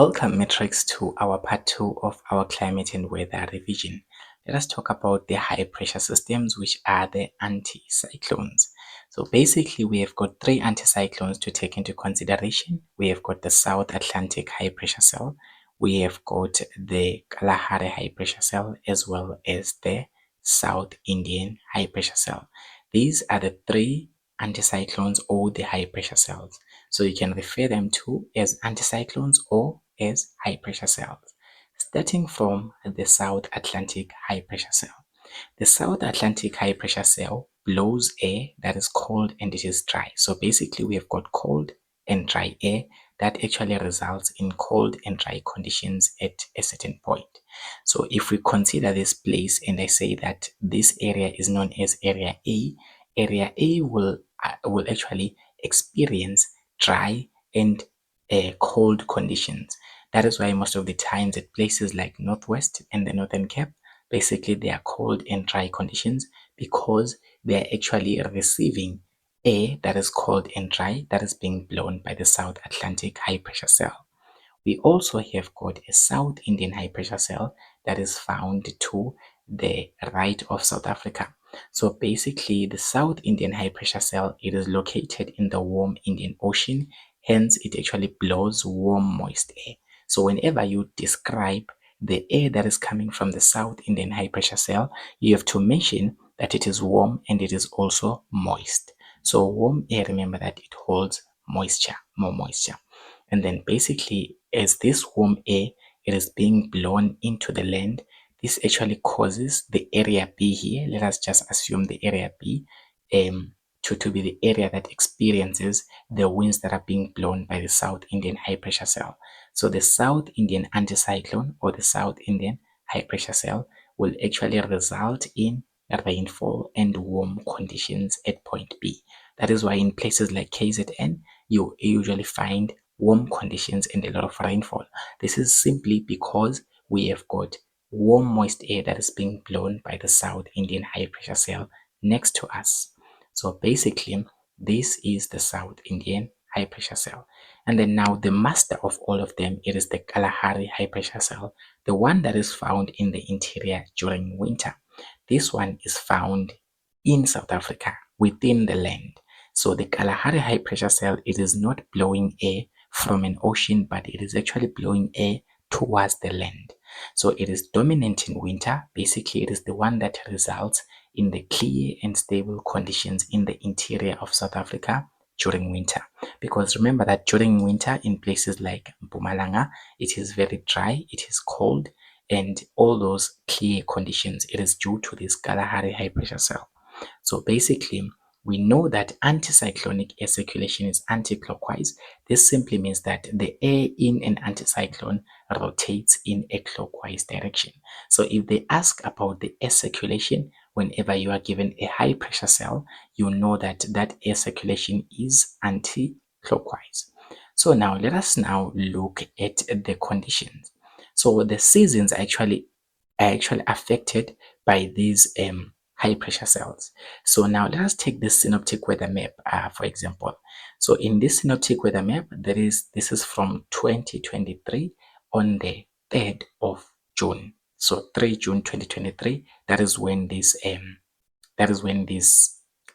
Welcome Matrix to our part 2 of our climate and weather revision. Let us talk about the high pressure systems, which are the anticyclones. So basically we have got three anticyclones to take into consideration. We have got the South Atlantic high pressure cell, we have got the Kalahari high pressure cell, as well as the South Indian high pressure cell. These are the three anticyclones or the high pressure cells. So you can refer them to as anticyclones or as high pressure cells. Starting from the South Atlantic high pressure cell. The South Atlantic high pressure cell blows air that is cold and it is dry. So basically we have got cold and dry air that actually results in cold and dry conditions at a certain point. So if we consider this place and I say that this area is known as area A will actually experience dry and cold conditions. That is why most of the times at places like Northwest and the Northern Cape, basically they are cold and dry conditions because they are actually receiving air that is cold and dry that is being blown by the South Atlantic high pressure cell. We also have got a South Indian high pressure cell that is found to the right of South Africa. So basically the South Indian high pressure cell, it is located in the warm Indian Ocean, hence it actually blows warm moist air. So whenever you describe the air that is coming from the South Indian high pressure cell, you have to mention that it is warm and it is also moist. So warm air, remember that it holds moisture, more moisture. And then basically as this warm air, it is being blown into the land, this actually causes the area B here, let us just assume the area B to be the area that experiences the winds that are being blown by the South Indian high pressure cell. So the South Indian anticyclone or the South Indian high pressure cell will actually result in rainfall and warm conditions at point B. That is why in places like KZN, you usually find warm conditions and a lot of rainfall. This is simply because we have got warm moist air that is being blown by the South Indian high pressure cell next to us. So basically this is the South Indian high pressure cell. And then now the master of all of them, it is the Kalahari high pressure cell, the one that is found in the interior during winter. This one is found in South Africa within the land. So the Kalahari high pressure cell, it is not blowing air from an ocean, but it is actually blowing air towards the land. So it is dominant in winter. Basically, it is the one that results in the clear and stable conditions in the interior of South Africa during winter. Because remember that during winter in places like Mpumalanga, it is very dry, it is cold, and all those clear conditions, it is due to this Kalahari high pressure cell. So basically, we know that anticyclonic air circulation is anti-clockwise. This simply means that the air in an anticyclone rotates in a clockwise direction. So if they ask about the air circulation, whenever you are given a high pressure cell, you know that that air circulation is anti-clockwise. So now let us now look at the conditions. So the seasons are actually affected by these high pressure cells. So now let us take this synoptic weather map for example. So in this synoptic weather map, this is from 2023 on the 3rd of June. So 3 June 2023, that is when this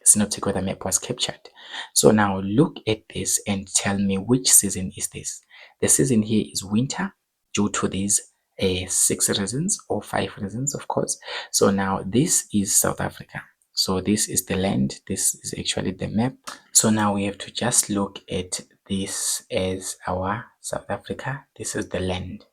synoptic weather map was captured. So now look at this and tell me which season is this. The season here is winter due to these 6 reasons or 5 reasons, of course. So now this is South Africa. So this is the land. This is actually the map. So now we have to just look at this as our South Africa. This is the land.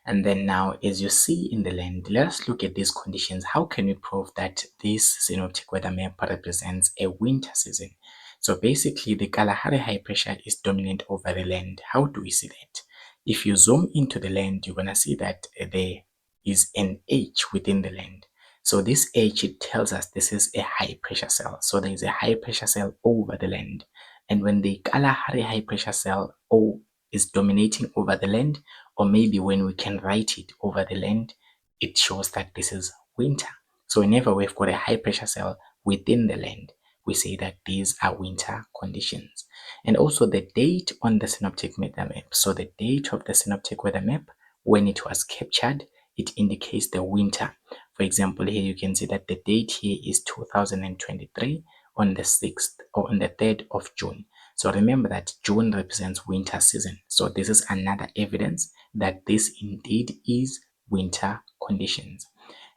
And then now, as you see in the land, let us look at these conditions. How can we prove that this synoptic weather map represents a winter season? So basically, the Kalahari high pressure is dominant over the land. How do we see that? If you zoom into the land, you're going to see that there is an H within the land. So this H, it tells us this is a high pressure cell. So there is a high pressure cell over the land. And when the Kalahari high pressure cell O is dominating over the land, or maybe when we can write it over the land, it shows that this is winter. So whenever we've got a high pressure cell within the land, we say that these are winter conditions. And also the date on the synoptic weather map. So the date of the synoptic weather map, when it was captured, it indicates the winter. For example, here you can see that the date here is 2023 on the 6th or on the 3rd of June. So remember that June represents winter season. So this is another evidence that this indeed is winter conditions.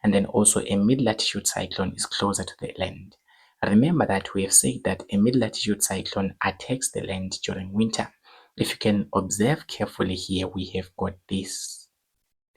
And then also a mid-latitude cyclone is closer to the land. Remember that we have said that a mid-latitude cyclone attacks the land during winter. If you can observe carefully here, we have got this.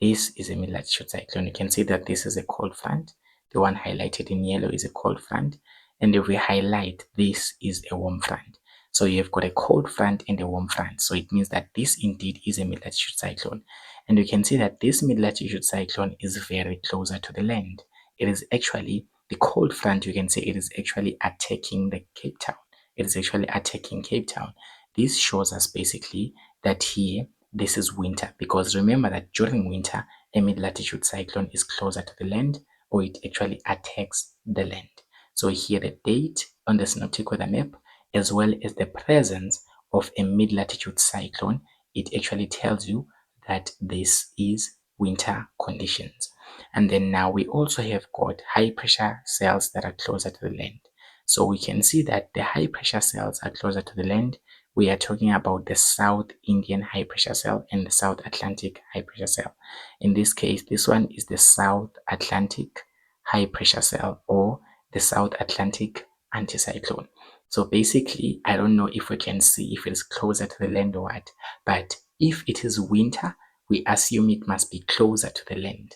This is a mid-latitude cyclone. You can see that this is a cold front. The one highlighted in yellow is a cold front. And if we highlight, this is a warm front. So you have got a cold front and a warm front. So it means that this indeed is a mid-latitude cyclone. And you can see that this mid-latitude cyclone is very closer to the land. It is actually the cold front. You can see it is actually attacking the Cape Town. It is actually attacking Cape Town. This shows us basically that here this is winter, because remember that during winter a mid-latitude cyclone is closer to the land, or it actually attacks the land. So here the date on the synoptic weather map, as well as the presence of a mid-latitude cyclone, it actually tells you that this is winter conditions. And then now we also have got high pressure cells that are closer to the land. So we can see that the high pressure cells are closer to the land. We are talking about the South Indian high pressure cell and the South Atlantic high pressure cell. In this case, this one is the South Atlantic high pressure cell, or the South Atlantic anticyclone. So basically, I don't know if we can see if it's closer to the land or what, but if it is winter, we assume it must be closer to the land.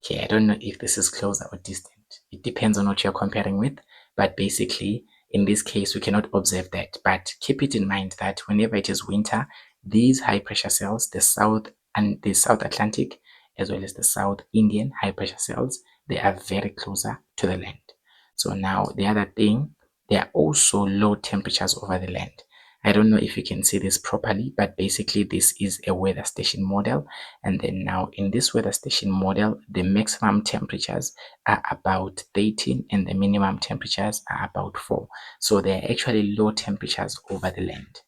Okay, I don't know if this is closer or distant. It depends on what you're comparing with, but basically, in this case, we cannot observe that. But keep it in mind that whenever it is winter, these high pressure cells, the South Atlantic, as well as the South Indian high pressure cells, they are very closer to the land. So now the other thing, there are also low temperatures over the land. I don't know if you can see this properly, but basically this is a weather station model. And then now in this weather station model, the maximum temperatures are about 13 and the minimum temperatures are about 4. So there are actually low temperatures over the land.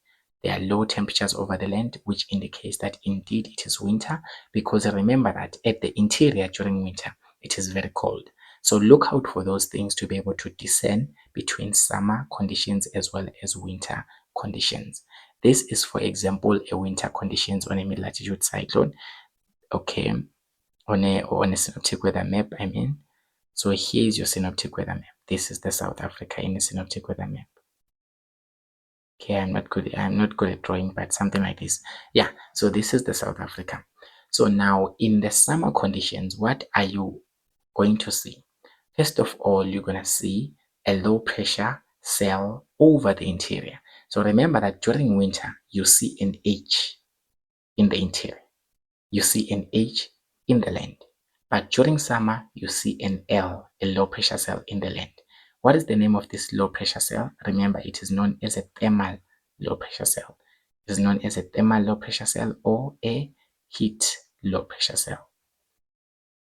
There are low temperatures over the land, which indicates that indeed it is winter, because remember that at the interior during winter, it is very cold. So look out for those things to be able to discern between summer conditions as well as winter conditions. This is, for example, a winter conditions on a mid-latitude cyclone. Okay, on a synoptic weather map, I mean. So here is your synoptic weather map. This is the South Africa in a synoptic weather map. Okay, I'm not good at drawing, but something like this. Yeah, so this is the South Africa. So now in the summer conditions, what are you going to see? First of all, you're going to see a low pressure cell over the interior. So remember that during winter, you see an H in the interior. You see an H in the land. But during summer, you see an L, a low pressure cell in the land. What is the name of this low pressure cell? Remember, it is known as a thermal low pressure cell. It is known as a thermal low pressure cell or a heat low pressure cell.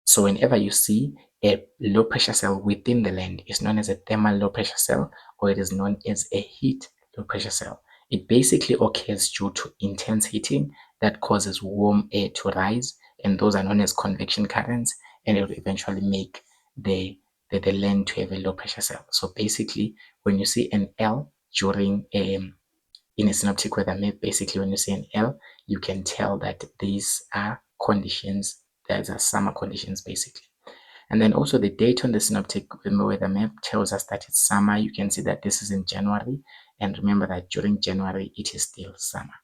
So whenever you see a low pressure cell within the land, it's known as a thermal low pressure cell, or it is known as a heat low pressure cell. It basically occurs due to intense heating that causes warm air to rise, and those are known as convection currents, and it will eventually make the land to have a low pressure cell. So basically, when you see an L during in a synoptic weather map, basically when you see an L, you can tell that these are conditions, these are summer conditions basically. And then also the date on the synoptic weather map tells us that it's summer. You can see that this is in January, and remember that during January it is still summer.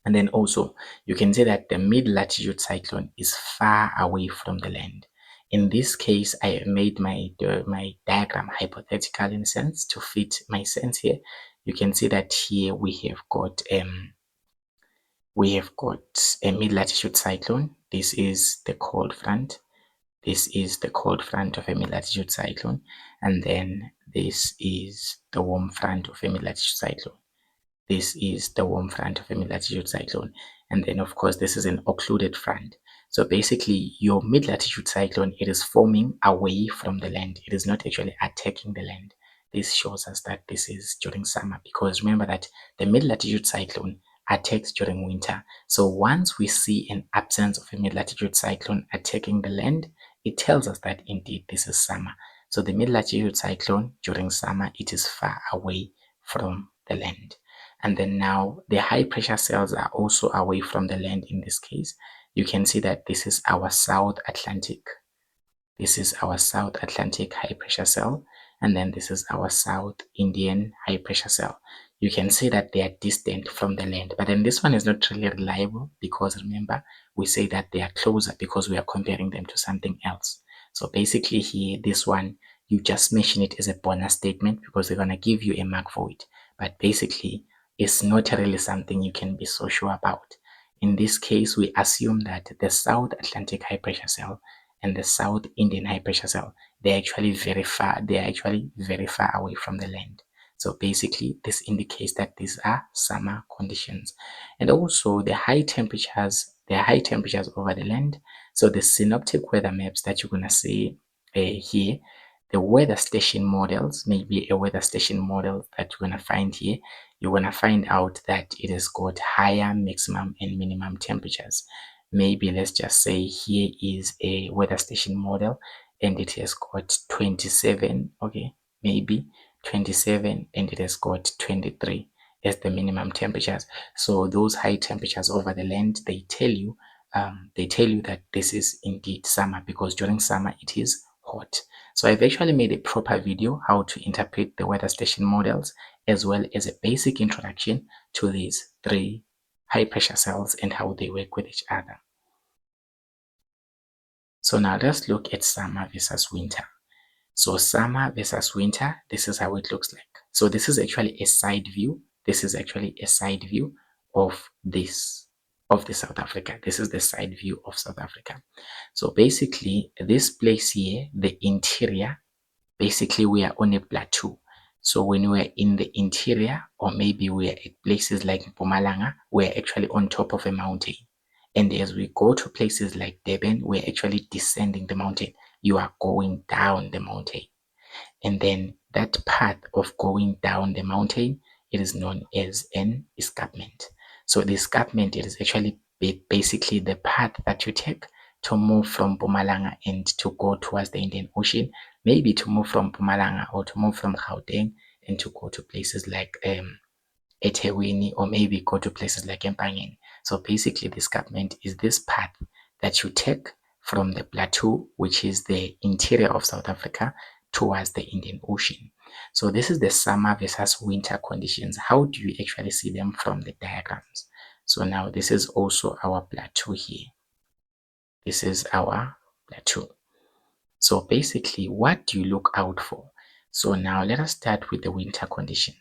And then also you can see that the mid-latitude cyclone is far away from the land. In this case, I made my diagram hypothetical in a sense to fit my sense here. You can see that here we have got a mid-latitude cyclone. This is the cold front. This is the cold front of a mid-latitude cyclone, and then this is the warm front of a mid-latitude cyclone. This is the warm front of a mid-latitude cyclone, and then of course this is an occluded front. So basically your mid-latitude cyclone, it is forming away from the land. It is not actually attacking the land. this shows us that this is during summer, because remember that the mid-latitude cyclone attacks during winter. So once we see an absence of a mid-latitude cyclone attacking the land, it tells us that indeed this is summer. So the mid-latitude cyclone during summer, it is far away from the land. And then now the high pressure cells are also away from the land in this case. You can see that this is our South Atlantic. This is our South Atlantic high pressure cell, and then this is our South Indian high pressure cell. You can see that they are distant from the land, but then this one is not really reliable, because remember, we say that they are closer because we are comparing them to something else. So basically here, this one, you just mention it as a bonus statement because they're going to give you a mark for it. But basically, it's not really something you can be so sure about. In this case, we assume that the South Atlantic high pressure cell and the South Indian high pressure cell, they're actually very far. They are actually very far away from the land. So basically, this indicates that these are summer conditions. And also the high temperatures, there are high temperatures over the land. So the synoptic weather maps that you're going to see here, the weather station models, maybe a weather station model that you're going to find here, you're going to find out that it has got higher maximum and minimum temperatures. Maybe let's just say here is a weather station model and it has got 27, okay, maybe 27, and it has got 23 as the minimum temperatures. So those high temperatures over the land, they tell you that this is indeed summer, because during summer it is hot. So I've actually made a proper video how to interpret the weather station models, as well as a basic introduction to these three high pressure cells and how they work with each other. So now let's look at summer versus winter. So summer versus winter, this is how it looks like. So this is actually a side view. This is actually a side view of the South Africa. This is the side view of South Africa. So basically this place here, the interior, basically we are on a plateau. So when we are in the interior, or maybe we are at places like Mpumalanga, we're actually on top of a mountain. And as we go to places like Durban, we're actually descending the mountain. You are going down the mountain. And then that path of going down the mountain, it is known as an escarpment. So the escarpment, it is actually basically the path that you take to move from Mpumalanga and to go towards the Indian Ocean, maybe to move from Mpumalanga or to move from Gauteng and to go to places like eThekwini, or maybe go to places like Empangeni. So basically the escarpment is this path that you take from the plateau, which is the interior of South Africa, towards the Indian Ocean. So this is the summer versus winter conditions. How do you actually see them from the diagrams? So now this is also our plateau here. This is our plateau. So basically, what do you look out for? So now let us start with the winter conditions.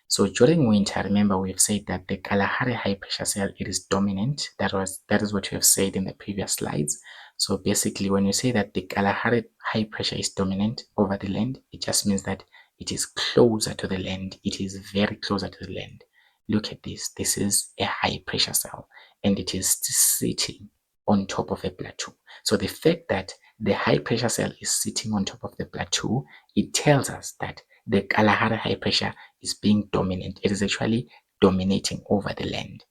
So during winter, remember we've said that the Kalahari high pressure cell, it is dominant. That is what we have said in the previous slides. So basically, when you say that the Kalahari high pressure is dominant over the land, it just means that it is closer to the land. It is very closer to the land. Look at this. This is a high pressure cell, and it is sitting on top of a plateau. So the fact that the high pressure cell is sitting on top of the plateau, it tells us that the Kalahari high pressure is being dominant. It is actually dominating over the land.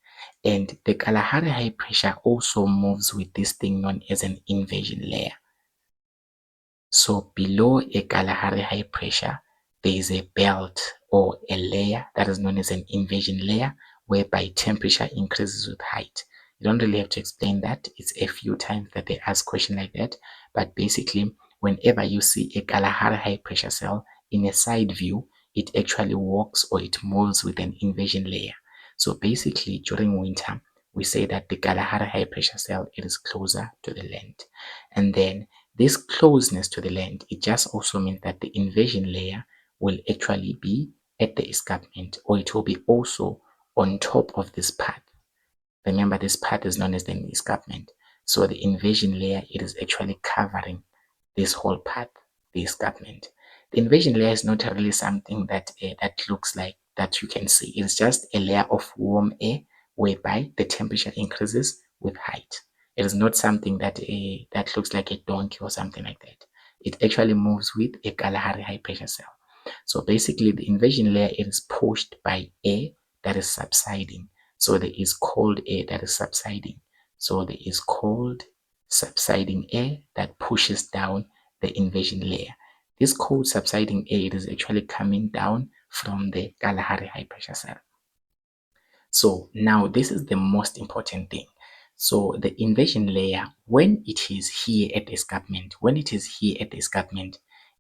And the Kalahari high pressure also moves with this thing known as an invasion layer. So below a Kalahari high pressure, there is a belt or a layer that is known as an invasion layer, whereby temperature increases with height. You don't really have to explain that. It's a few times that they ask question like that. But basically, whenever you see a Kalahari high pressure cell in a side view, it actually walks or it moves with an invasion layer. So basically, during winter, we say that the Kalahari high pressure cell, it is closer to the land. And then this closeness to the land, it just also means that the invasion layer will actually be at the escarpment, or it will be also on top of this path. Remember, this path is known as the escarpment. So the invasion layer, it is actually covering this whole path, the escarpment. The invasion layer is not really something that looks like that you can see. It's just a layer of warm air whereby the temperature increases with height. It is not something that that looks like a donkey or something like that. It actually moves with a Kalahari high pressure cell. So basically the inversion layer, it is pushed by air that is subsiding. So there is cold air that is subsiding. So there is cold subsiding air that pushes down the inversion layer. This cold subsiding air is actually coming down from the Kalahari high pressure cell. So now this is the most important thing. So the inversion layer, when it is here at the escarpment,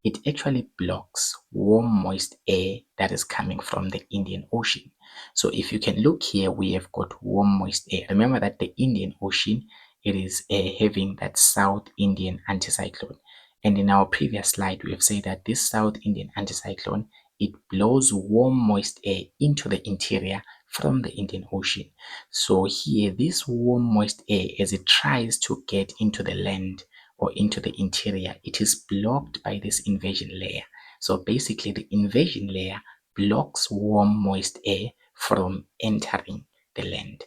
it actually blocks warm moist air that is coming from the Indian Ocean. So if you can look here, we have got warm moist air. Remember that the Indian Ocean, it is having that South Indian anticyclone. And in our previous slide, we have said that this South Indian anticyclone, it blows warm moist air into the interior from the Indian Ocean. So here, this warm moist air, as it tries to get into the land or into the interior, it is blocked by this inversion layer. So basically the inversion layer blocks warm moist air from entering the land.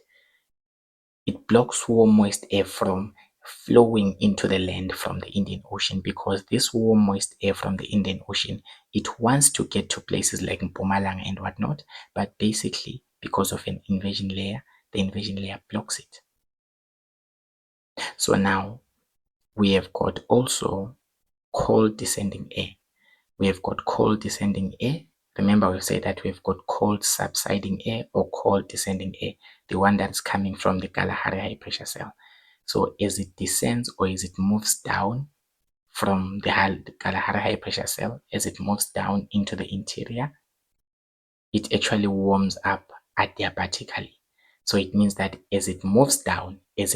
It blocks warm moist air from flowing into the land from the Indian Ocean, because this warm moist air from the Indian Ocean, it wants to get to places like Mpumalanga and whatnot, but basically because of an inversion layer, the inversion layer blocks it. So now we have got also cold descending air. We have got cold descending air. Remember, we've said that we've got cold subsiding air or cold descending air, the one that's coming from the Kalahari high pressure cell. So as it descends or as it moves down from the Kalahari high pressure cell, as it moves down into the interior, it actually warms up adiabatically. So it means that as it moves down in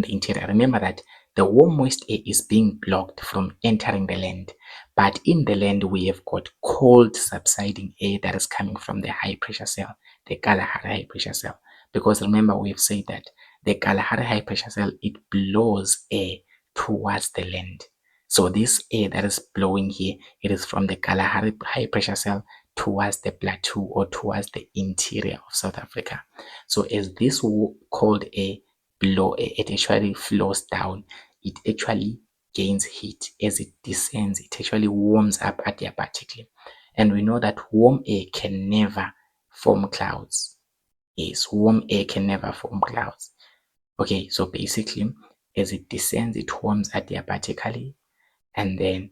the interior, remember that the warm moist air is being blocked from entering the land. But in the land, we have got cold subsiding air that is coming from the high pressure cell, the Kalahari high pressure cell. Because remember, we've said that the Kalahari high pressure cell, it blows air towards the land. So this air that is blowing here, it is from the Kalahari high pressure cell towards the plateau or towards the interior of South Africa. So as this cold air it actually flows down, it actually gains heat. As it descends, it actually warms up adiabatically. And we know that warm air can never form clouds. Yes, warm air can never form clouds. Okay, so basically, as it descends, it warms adiabatically, and then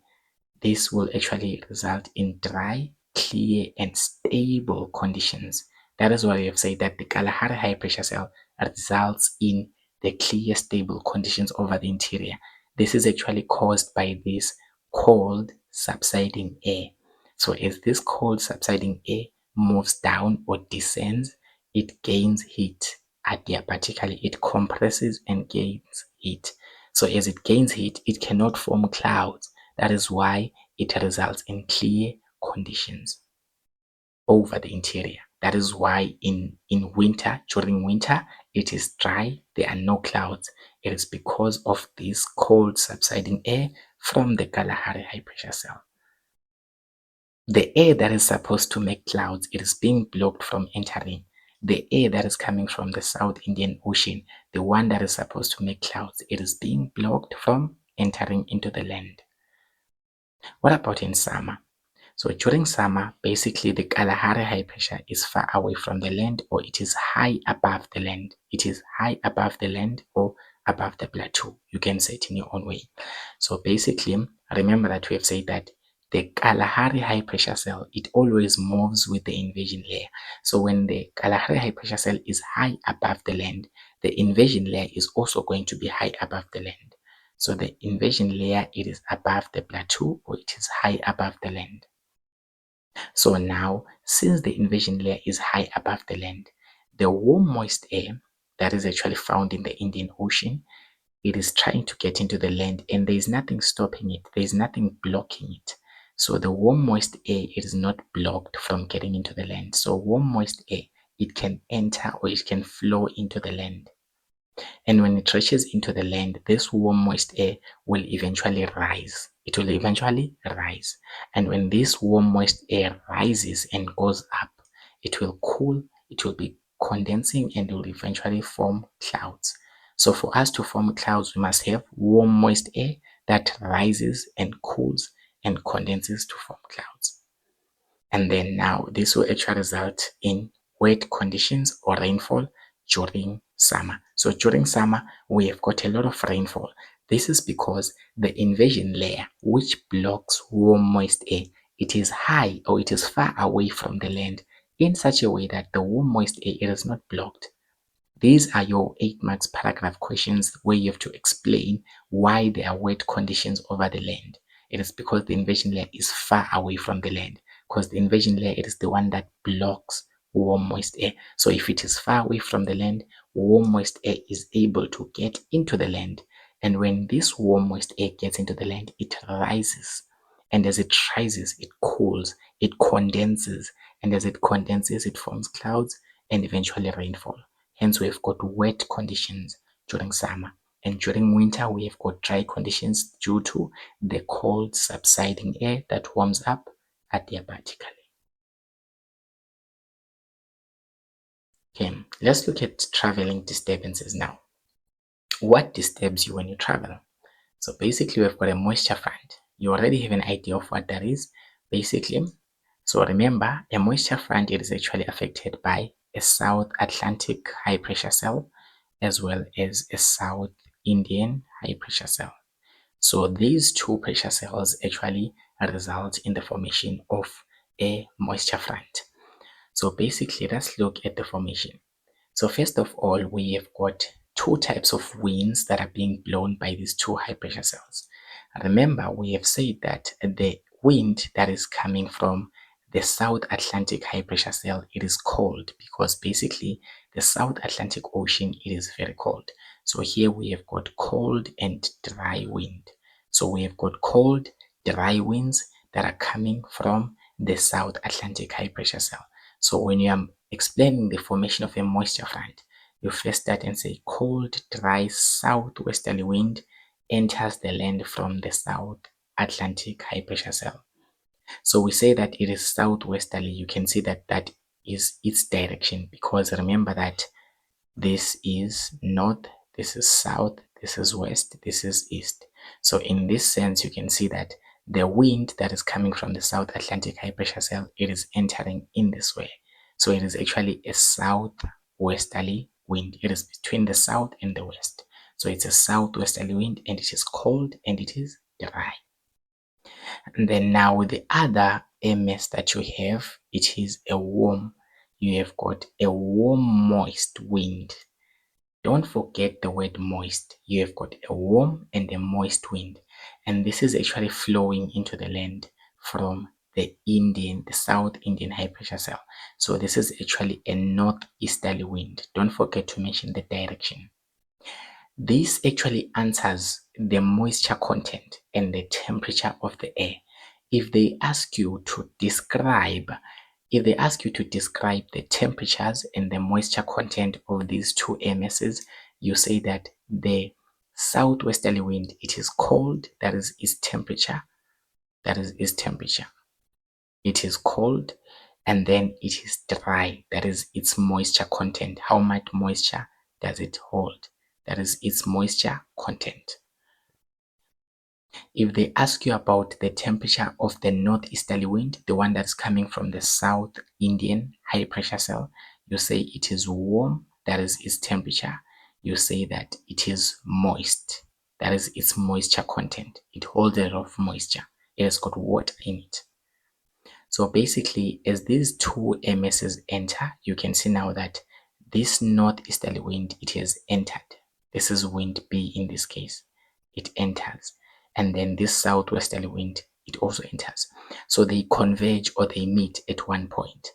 this will actually result in dry, clear, and stable conditions. That is why we have said that the Kalahari high pressure cell results in the clear, stable conditions over the interior. This is actually caused by this cold subsiding air. So as this cold subsiding air moves down or descends, it gains heat adiabatically. It compresses and gains heat. So as it gains heat, it cannot form clouds. That is why it results in clear conditions over the interior. That is why in winter, during winter, it is dry, there are no clouds. It is because of this cold subsiding air from the Kalahari high pressure cell. The air that is supposed to make clouds, it is being blocked from entering. The air that is coming from the South Indian Ocean, the one that is supposed to make clouds, it is being blocked from entering into the land. What about in summer? So during summer, basically the Kalahari high pressure is far away from the land, or it is high above the land. It is high above the land or above the plateau. You can say it in your own way. So basically, remember that we have said that the Kalahari high pressure cell, it always moves with the inversion layer. So when the Kalahari high pressure cell is high above the land, the inversion layer is also going to be high above the land. So the inversion layer, it is above the plateau or it is high above the land. So now, since the inversion layer is high above the land, the warm moist air that is actually found in the Indian Ocean, it is trying to get into the land, and there is nothing stopping it. There is nothing blocking it. So the warm moist air, it is not blocked from getting into the land. So warm moist air, it can enter or it can flow into the land. And when it reaches into the land, this warm moist air will eventually rise. It will eventually rise. And when this warm moist air rises and goes up, it will cool, it will be condensing, and will eventually form clouds. So for us to form clouds, we must have warm moist air that rises and cools and condenses to form clouds. And then now this will actually result in wet conditions or rainfall during summer. So during summer, we have got a lot of rainfall. This is because the invasion layer, which blocks warm moist air, it is high or it is far away from the land in such a way that the warm moist air it is not blocked. These are your 8 marks paragraph questions where you have to explain why there are wet conditions over the land. It is because the invasion layer is far away from the land, because the invasion layer it is the one that blocks warm moist air. So if it is far away from the land, warm moist air is able to get into the land. And when this warm moist air gets into the land, it rises. And as it rises, it cools, it condenses. And as it condenses, it forms clouds and eventually rainfall. Hence, we've got wet conditions during summer. And during winter, we have got dry conditions due to the cold subsiding air that warms up adiabatically. Okay, let's look at traveling disturbances now. What disturbs you when you travel? So basically, we've got a moisture front. You already have an idea of what that is. Basically, so remember, a moisture front it is actually affected by a South Atlantic high pressure cell as well as a South Indian high pressure cell. So these two pressure cells actually result in the formation of a moisture front. So basically, let's look at the formation. So first of all, we have got two types of winds that are being blown by these two high pressure cells. Remember, we have said that the wind that is coming from the South Atlantic high pressure cell, it is cold because basically the South Atlantic Ocean, it is very cold. So here we have got cold and dry wind. So we have got cold, dry winds that are coming from the South Atlantic high pressure cell. So when you are explaining the formation of a moisture front, you first start and say cold, dry southwesterly wind enters the land from the South Atlantic high pressure cell. So we say that it is southwesterly. You can see that that is its direction because remember that this is north, this is south, this is west, this is east. So in this sense, you can see that the wind that is coming from the South Atlantic high pressure cell, it is entering in this way. So it is actually a southwesterly wind. It is between the south and the west. So it's a southwesterly wind and it is cold and it is dry. And then now with the other MS that you have, it is a warm. You have got a warm, moist wind. Don't forget the word moist. You have got a warm and a moist wind. And this is actually flowing into the land from the South Indian high pressure cell. So this is actually a northeasterly wind. Don't forget to mention the direction. This actually answers the moisture content and the temperature of the air. If they ask you to describe the temperatures and the moisture content of these two MSs, you say that the southwesterly wind, it is cold, that is its temperature, It is cold, and then it is dry, that is its moisture content. How much moisture does it hold? That is its moisture content. If they ask you about the temperature of the northeasterly wind, the one that's coming from the South Indian high pressure cell, you say it is warm, that is its temperature. You say that it is moist, that is its moisture content. It holds a lot of moisture. It has got water in it. So basically, as these two MSs enter, you can see now that this northeasterly wind, it has entered. This is wind B in this case. It enters. And then this southwesterly wind, it also enters. So they converge or they meet at one point.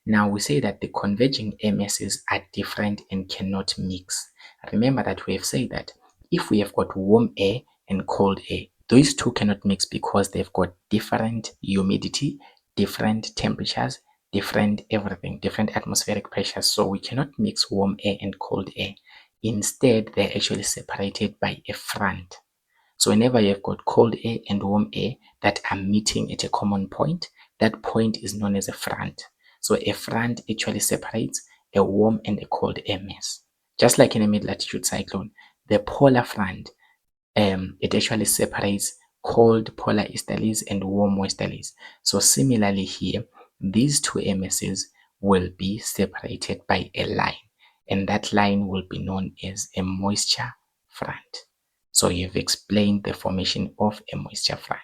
Now we say that the converging MSs are different and cannot mix. Remember that we have said that if we have got warm air and cold air, those two cannot mix because they've got different humidity, different temperatures, different everything, different atmospheric pressures. So we cannot mix warm air and cold air. Instead, they're actually separated by a front. So whenever you've got cold air and warm air that are meeting at a common point, that point is known as a front. So a front actually separates a warm and a cold air mass. Just like in a mid-latitude cyclone, the polar front, it actually separates cold polar easterlies and warm westerlies. So similarly here, these two air masses will be separated by a line, and that line will be known as a moisture front. So you've explained the formation of a moisture front.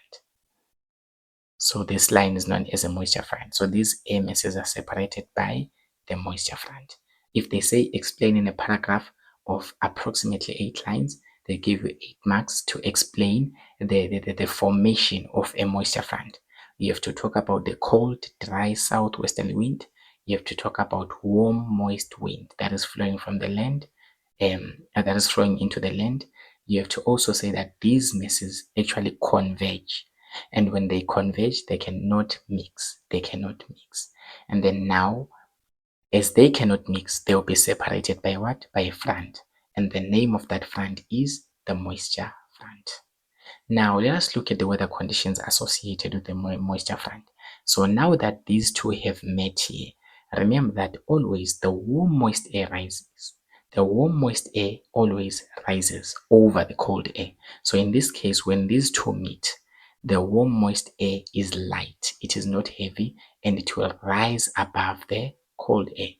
So this line is known as a moisture front. So these air masses are separated by the moisture front. If they say explain in a paragraph of approximately 8 lines, they give you 8 marks to explain the formation of a moisture front. You have to talk about the cold, dry southwesterly wind. You have to talk about warm, moist wind that is flowing from the land, that is flowing into the land. You have to also say that these masses actually converge, and when they converge, they cannot mix. They cannot mix. And then now, as they cannot mix, they will be separated by what? By a front. And the name of that front is the moisture front. Now, let us look at the weather conditions associated with the moisture front. So now that these two have met here, remember that always the warm moist air rises. The warm moist air always rises over the cold air. So in this case, when these two meet, the warm moist air is light. It is not heavy, and it will rise above the cold air.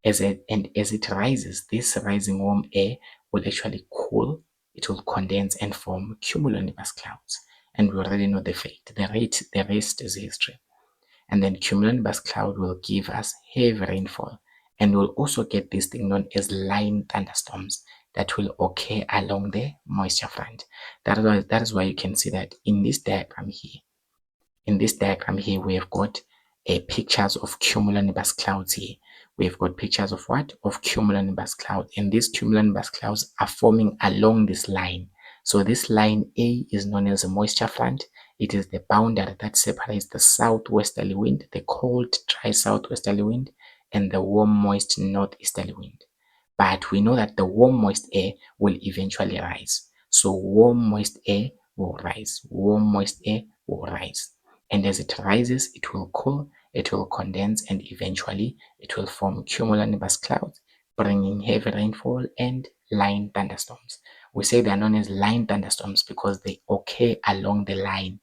As it rises, this rising warm air will actually cool. It will condense and form cumulonimbus clouds. And we already know the fate. The rest is history. And then cumulonimbus cloud will give us heavy rainfall. And we'll also get this thing known as line thunderstorms that will occur along the moisture front. That is why you can see that in this diagram here. In this diagram here, we have got pictures of cumulonimbus clouds here. We've got pictures of what? Of cumulonimbus clouds. And these cumulonimbus clouds are forming along this line. So this line A is known as a moisture front. It is the boundary that separates the southwesterly wind, the cold, dry southwesterly wind, and the warm, moist northeasterly wind. But we know that the warm, moist air will eventually rise. So warm, moist air will rise. Warm, moist air will rise. And as it rises, it will cool, it will condense, and eventually it will form cumulonimbus clouds, bringing heavy rainfall and line thunderstorms. We say they are known as line thunderstorms because they occur along the line,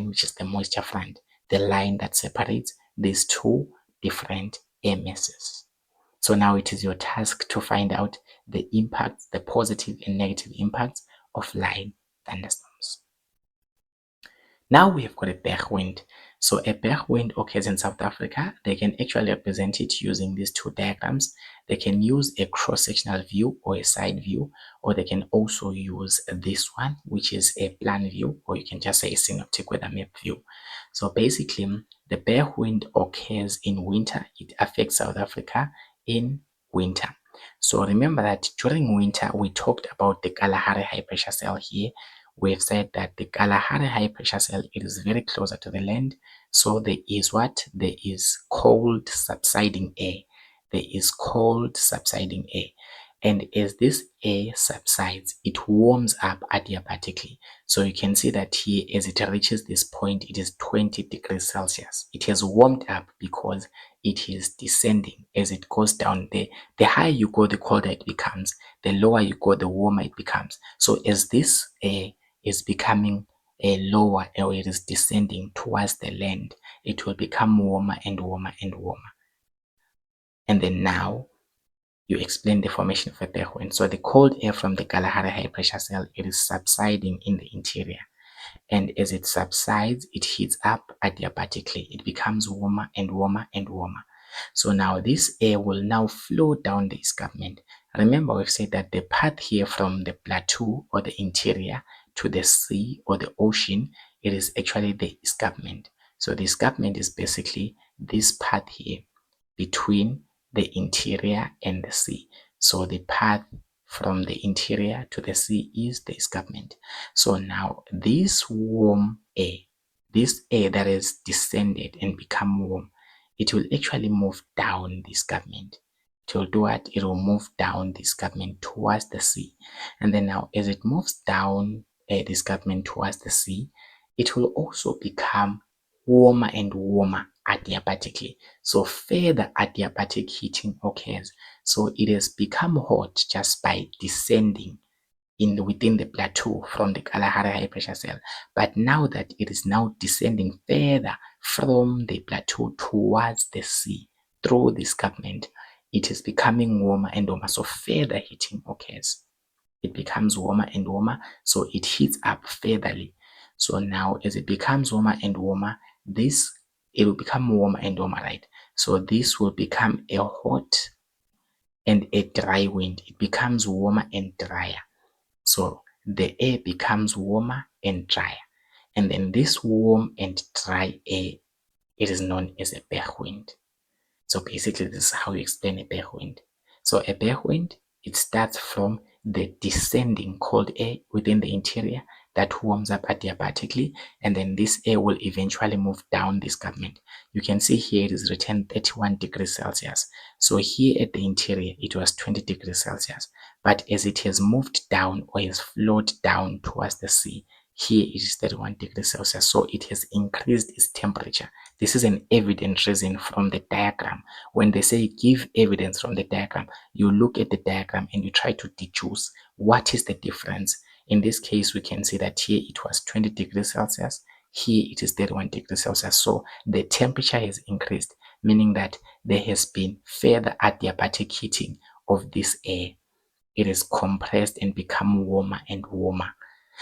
which is the moisture front, the line that separates these two different air masses. So now it is your task to find out the impacts, the positive and negative impacts of line thunderstorms. Now we have got a bergwind. So a bergwind occurs in South Africa. They can actually represent it using these two diagrams. They can use a cross-sectional view or a side view, or they can also use this one, which is a plan view, or you can just say a synoptic weather map view. So basically, the bergwind occurs in winter. It affects South Africa in winter. So remember that during winter, we talked about the Kalahari high pressure cell here. We've said that the Kalahari high pressure cell, it is very closer to the land. So there is what? There is cold subsiding air. There is cold subsiding air. And as this air subsides, it warms up adiabatically. So you can see that here, as it reaches this point, it is 20 degrees Celsius. It has warmed up because it is descending. As it goes down, the higher you go, the colder it becomes. The lower you go, the warmer it becomes. So as this air is becoming lower, or it is descending towards the land, it will become warmer and warmer and warmer. And then now you explain the formation of a bergwind. So the cold air from the Kalahari high pressure cell, it is subsiding in the interior. And as it subsides, it heats up adiabatically. It becomes warmer and warmer and warmer. So now this air will now flow down the escarpment. Remember, we've said that the path here from the plateau or the interior to the sea or the ocean, it is actually the escarpment. So the escarpment is basically this path here between the interior and the sea. So the path from the interior to the sea is the escarpment. So now this warm air, this air that has descended and become warm, it will actually move down the escarpment. It will do what? It will move down the escarpment towards the sea. And then now as it moves down the escarpment towards the sea, it will also become warmer and warmer adiabatically. So further adiabatic heating occurs. So it has become hot just by descending within the plateau from the Kalahari high pressure cell. But now that it is now descending further from the plateau towards the sea through the escarpment, it is becoming warmer and warmer. So further heating occurs. It becomes warmer and warmer, so it heats up furtherly. So now as it becomes warmer and warmer, it will become warmer and warmer, right? So this will become a hot and a dry wind. It becomes warmer and drier. So the air becomes warmer and drier. And then this warm and dry air, it is known as a bergwind. So basically, this is how you explain a bergwind. So a bergwind, it starts from the descending cold air within the interior that warms up adiabatically, and then this air will eventually move down the escarpment. You can see here it is written 31 degrees Celsius. So here at the interior, it was 20 degrees Celsius. But as it has moved down or has flowed down towards the sea, here it is 31 degrees Celsius. So it has increased its temperature. This is an evident reason from the diagram. When they say give evidence from the diagram, you look at the diagram and you try to deduce what is the difference. In this case, we can see that here it was 20 degrees Celsius. Here it is 31 degrees Celsius. So the temperature has increased, meaning that there has been further adiabatic heating of this air. It is compressed and become warmer and warmer.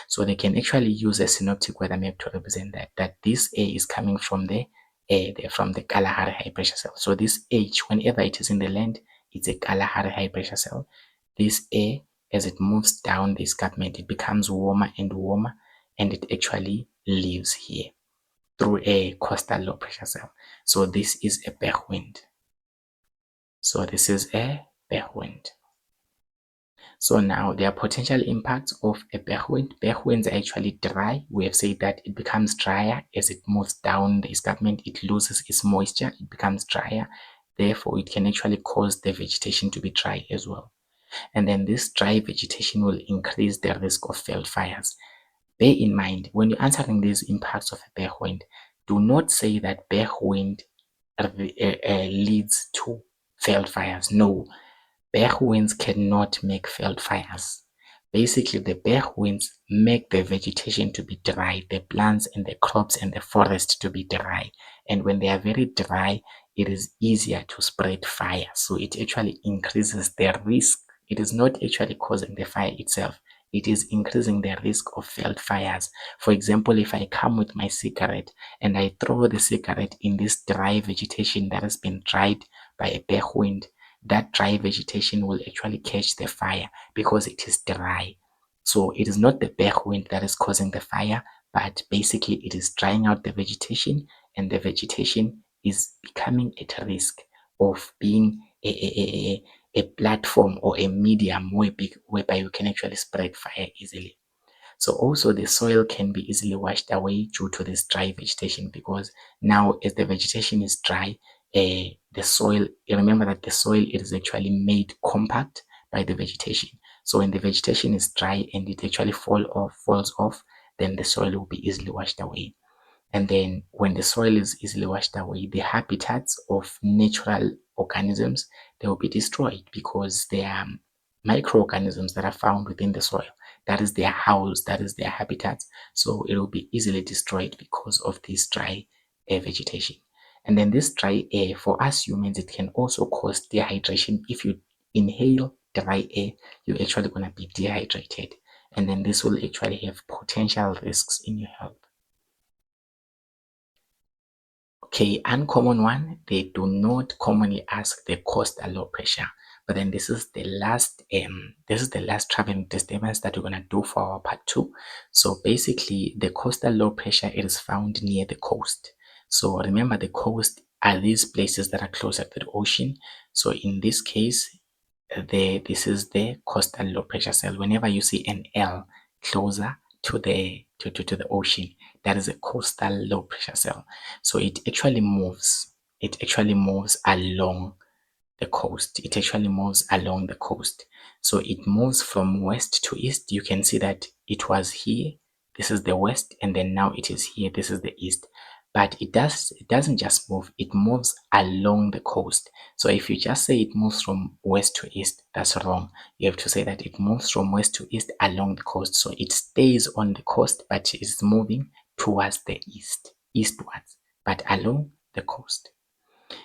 So they can actually use a synoptic weather map to represent that this air is coming from the air, from the Kalahari high pressure cell. So this H, whenever it is in the land, it's a Kalahari high pressure cell. This air, as it moves down the escarpment, it becomes warmer and warmer, and it actually lives here through a coastal low pressure cell. So this is a bergwind. So this is a bergwind. So now there are potential impacts of a bergwind. Bergwinds are actually dry. We have said that it becomes drier as it moves down the escarpment. It loses its moisture. It becomes drier. Therefore, it can actually cause the vegetation to be dry as well. And then this dry vegetation will increase the risk of field fires. Bear in mind, when you're answering these impacts of a bergwind, do not say that bergwind leads to field fires. No, bergwinds cannot make field fires. Basically, the bergwinds make the vegetation to be dry, the plants and the crops and the forest to be dry. And when they are very dry, it is easier to spread fire. So it actually increases the risk. It is not actually causing the fire itself. It is increasing the risk of field fires. For example, if I come with my cigarette and I throw the cigarette in this dry vegetation that has been dried by a bergwind, that dry vegetation will actually catch the fire because it is dry. So it is not the bergwind that is causing the fire, but basically it is drying out the vegetation, and the vegetation is becoming at risk of being a platform or a medium whereby you can actually spread fire easily. So also the soil can be easily washed away due to this dry vegetation, because now as the vegetation is dry, the soil, you remember that the soil is actually made compact by the vegetation. So when the vegetation is dry and it actually falls off, then the soil will be easily washed away. And then when the soil is easily washed away, the habitats of natural organisms, they will be destroyed because they are microorganisms that are found within the soil. That is their house, that is their habitat. So it will be easily destroyed because of this dry air vegetation. And then this dry air, for us humans, it can also cause dehydration. If you inhale dry air, you're actually going to be dehydrated. And then this will actually have potential risks in your health. Okay, uncommon one, they do not commonly ask the coastal low pressure. But then this is the last traveling disturbance that we're gonna do for our part 2. So basically the coastal low pressure, it is found near the coast. So remember, the coast are these places that are closer to the ocean. So in this case, this is the coastal low pressure cell. Whenever you see an L closer to the ocean, that is a coastal low pressure cell. So it actually moves along the coast. It actually moves along the coast. So it moves from west to east. You can see that it was here, this is the west, and then now it is here, this is the east. but it doesn't just move, it moves along the coast. So if you just say it moves from west to east, that's wrong. You have to say that it moves from west to east along the coast. So it stays on the coast, but is moving towards the east, eastwards, but along the coast.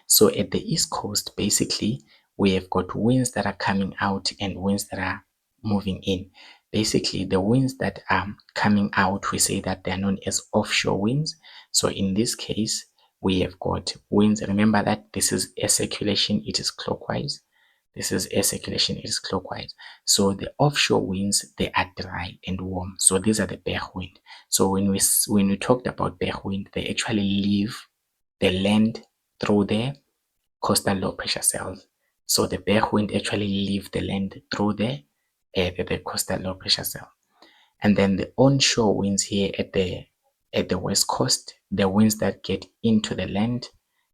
So at the east coast, basically, we have got winds that are coming out and winds that are moving in. Basically, the winds that are coming out, we say that they are known as offshore winds. So in this case, we have got winds. Remember that this is air circulation, it is clockwise. This is air circulation, it is clockwise. So the offshore winds, they are dry and warm. So these are the bergwind. So when we talked about bergwind, they actually leave the land through the coastal low pressure cells. So the bergwind actually leave the land through the coastal low pressure cell. And then the onshore winds here at the west coast, the winds that get into the land,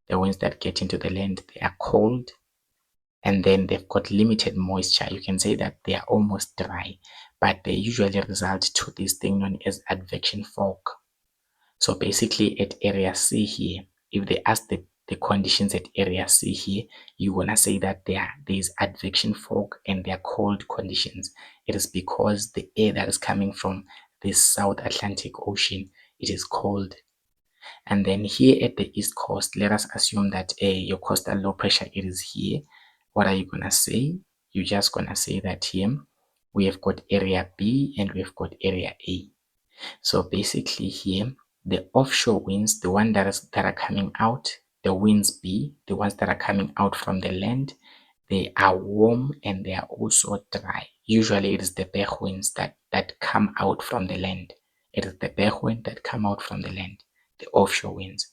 they are cold, and then they've got limited moisture. You can say that they are almost dry, but they usually result to this thing known as advection fog. So basically at area C here, if they ask the conditions at area C here, you want to say that there is advection fog and they are cold conditions. It is because the air that is coming from this South Atlantic Ocean, it is cold. And then here at the east coast, let us assume that your coastal low pressure, it is here. What are you going to say? You're just going to say that here we have got area B and we've got area A. So basically here, the offshore winds, the ones that are coming out, the winds B, the ones that are coming out from the land, they are warm and they are also dry. Usually it is the bergwinds that come out from the land. It is the bergwind that come out from the land, the offshore winds.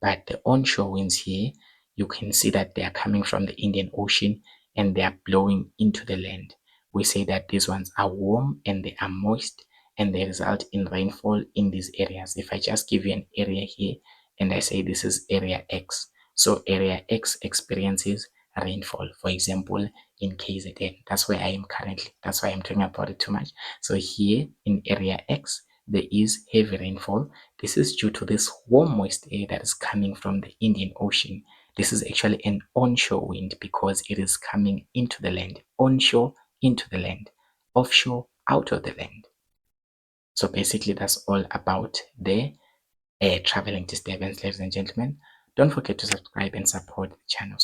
But the onshore winds here, you can see that they are coming from the Indian Ocean and they are blowing into the land. We say that these ones are warm and they are moist and they result in rainfall in these areas. If I just give you an area here and I say this is area X, so area X experiences rainfall, for example, in KZN. That's where I am currently. That's why I'm talking about it too much. So here in area X, there is heavy rainfall. This is due to this warm, moist air that is coming from the Indian Ocean. This is actually an onshore wind because it is coming into the land. Onshore, into the land. Offshore, out of the land. So basically, that's all about the air traveling disturbance, ladies and gentlemen. Don't forget to subscribe and support the channel.